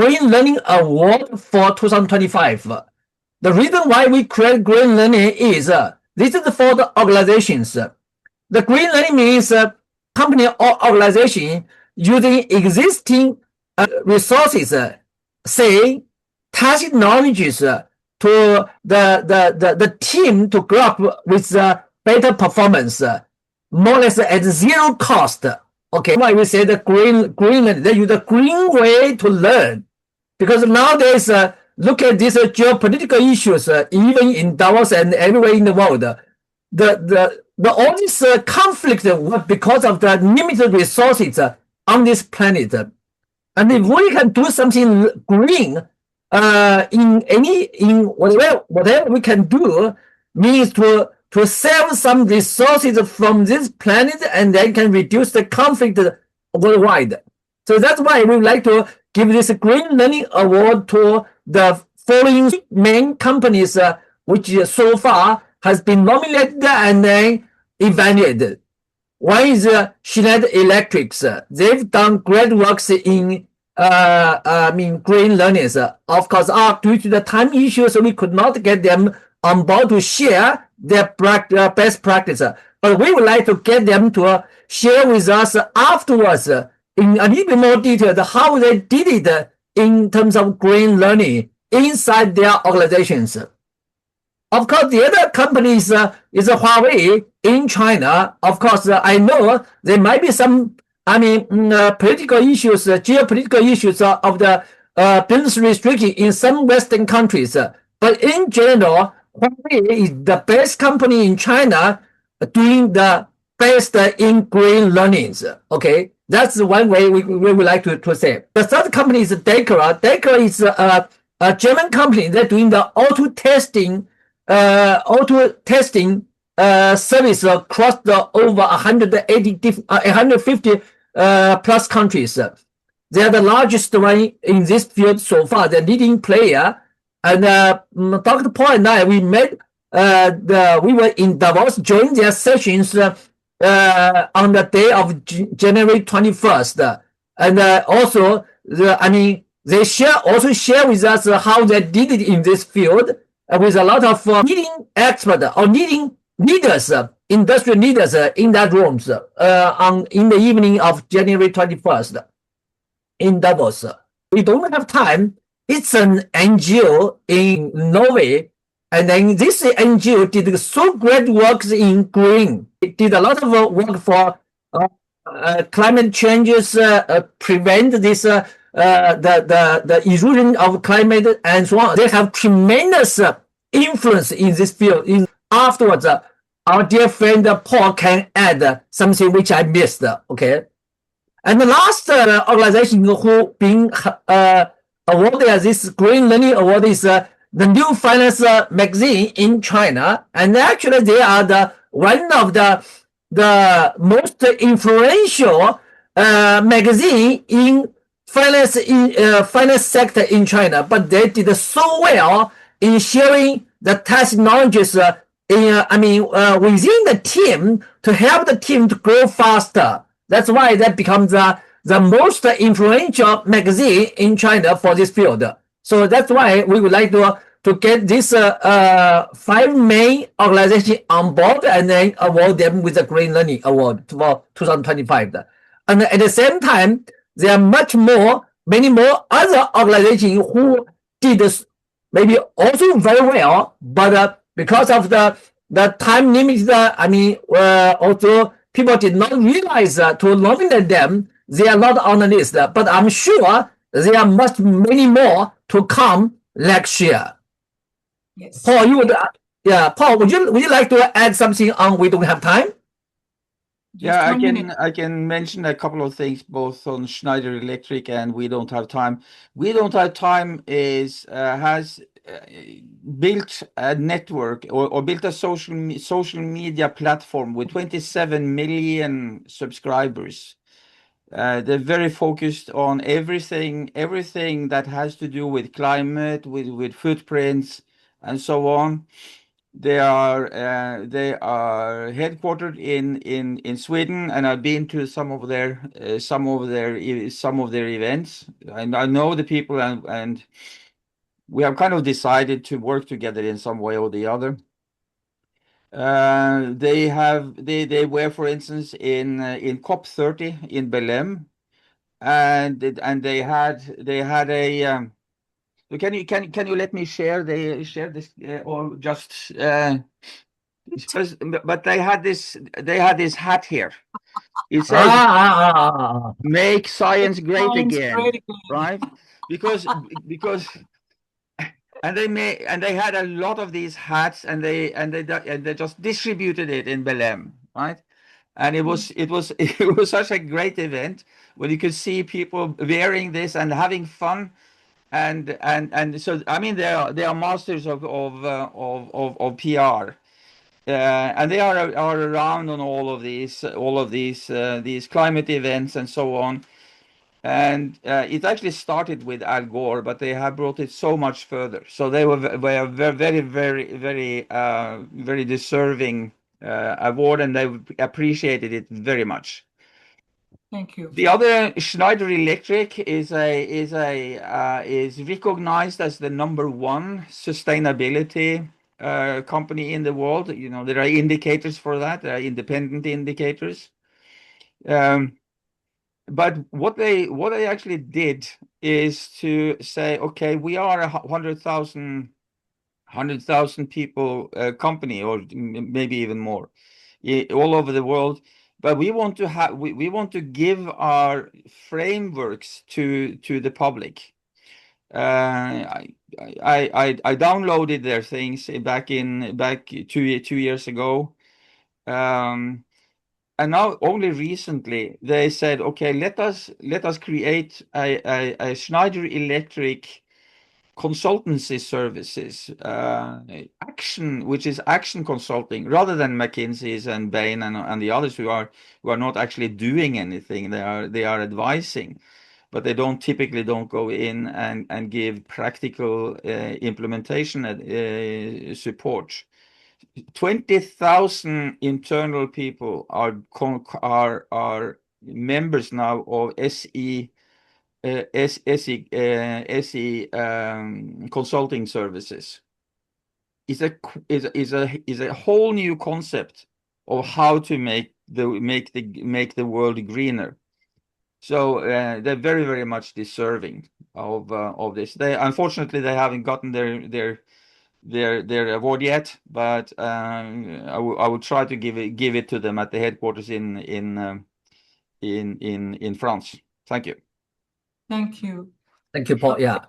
Green Learning Award for 2025. The reason why we create Green Learning is this is for the organizations. The Green Learning means company or organization using existing resources, say tacit knowledges to the team to grow up with better performance, more or less at zero cost. Okay, why we say the green learning, they use the green way to learn, because nowadays look at these geopolitical issues, even in Davos and everywhere in the world. All this conflict was because of the limited resources on this planet. And if we can do something green in whatever we can do, means to save some resources from this planet and then can reduce the conflict worldwide. So that's why we would like to give this Green Learning Award to the following main companies, which so far has been nominated and then evaluated. One is Schneider Electric. They've done great works in green learnings. Of course, due to the time issues, we could not get them on board to share their best practice. But we would like to get them to share with us afterwards in a little bit more detail how they did it in terms of green learning inside their organizations. Of course, the other company is Huawei in China. Of course, I know there might be some, political issues, geopolitical issues of the business restriction in some Western countries. But in general, Huawei is the best company in China doing the best in green learnings. Okay, that's one way we would like to say. The third company is Dekra. Dekra is a German company. They're doing the auto testing service across the over 150 plus countries. They are the largest one in this field so far, the leading player. And Dr. Paul and I, we met, we were in Davos, joined their sessions on the day of January 21st. And also, they share with us how they did it in this field with a lot of leading experts or leading leaders, industrial leaders in that rooms in the evening of January 21st in Davos. We don't have time. It's an NGO in Norway, and then this NGO did so great works in green. It did a lot of work for climate changes, prevent this the erosion of climate and so on. They have tremendous influence in this field. Afterwards, our dear friend Paul can add something which I missed. Okay, and the last organization who been awarded this Green Learning Award is the New Finance magazine in China, and actually they are one of the most influential magazine in finance sector in China. But they did so well in sharing the tacit knowledges within the team to help the team to grow faster. That's why that becomes the most influential magazine in China for this field. So that's why we would like to get this 5 main organizations on board and then award them with the Green Learning Award for 2025. And at the same time, there are many more other organizations who did maybe also very well, but because of the time limit, also people did not realize to nominate them, they are not on the list. But I'm sure there are many more to come next year. Yes. Paul, Paul, would you like to add something on? We don't have time. Yeah, I can mention a couple of things both on Schneider Electric and We Don't Have Time. We Don't Have Time has built a network or built a social media platform with 27 million subscribers. They're very focused on everything that has to do with climate, with footprints and so on. They are headquartered in Sweden, and I've been to some of their events. I know the people, and we have kind of decided to work together in some way or the other. They were, for instance, in COP30 in Belém, and they had a. Can you let me share this or just but they had this hat here. It says "Make science great again," right? Because and they had a lot of these hats, and they just distributed it in Belém, right? And it was it was such a great event when you could see people wearing this and having fun. And so I mean they are masters of PR, and they are around on all of these climate events and so on. And it actually started with Al Gore, but they have brought it so much further. So they were very deserving award, and they appreciated it very much. Thank you. The other, Schneider Electric is recognized as the #1 sustainability company in the world. You know, there are indicators for that. There are independent indicators. But what they actually did is to say, okay, we are a 100,000 people company, or maybe even more, all over the world. But we want to have we want to give our frameworks to the public. I downloaded their things back 2 years ago. And now only recently they said, okay, let us create a Schneider Electric consultancy services action, which is action consulting, rather than McKinsey's and Bain and the others who are not actually doing anything. They are advising, but they typically don't go in and give practical implementation support. 20,000 internal people are members now of SE consulting services. Is a whole new concept of how to make the world greener. So they're very, very much deserving of this. Unfortunately they haven't gotten their award yet, but I will try to give it to them at the headquarters in France. Thank you. Thank you. Thank you, Paul. Yeah.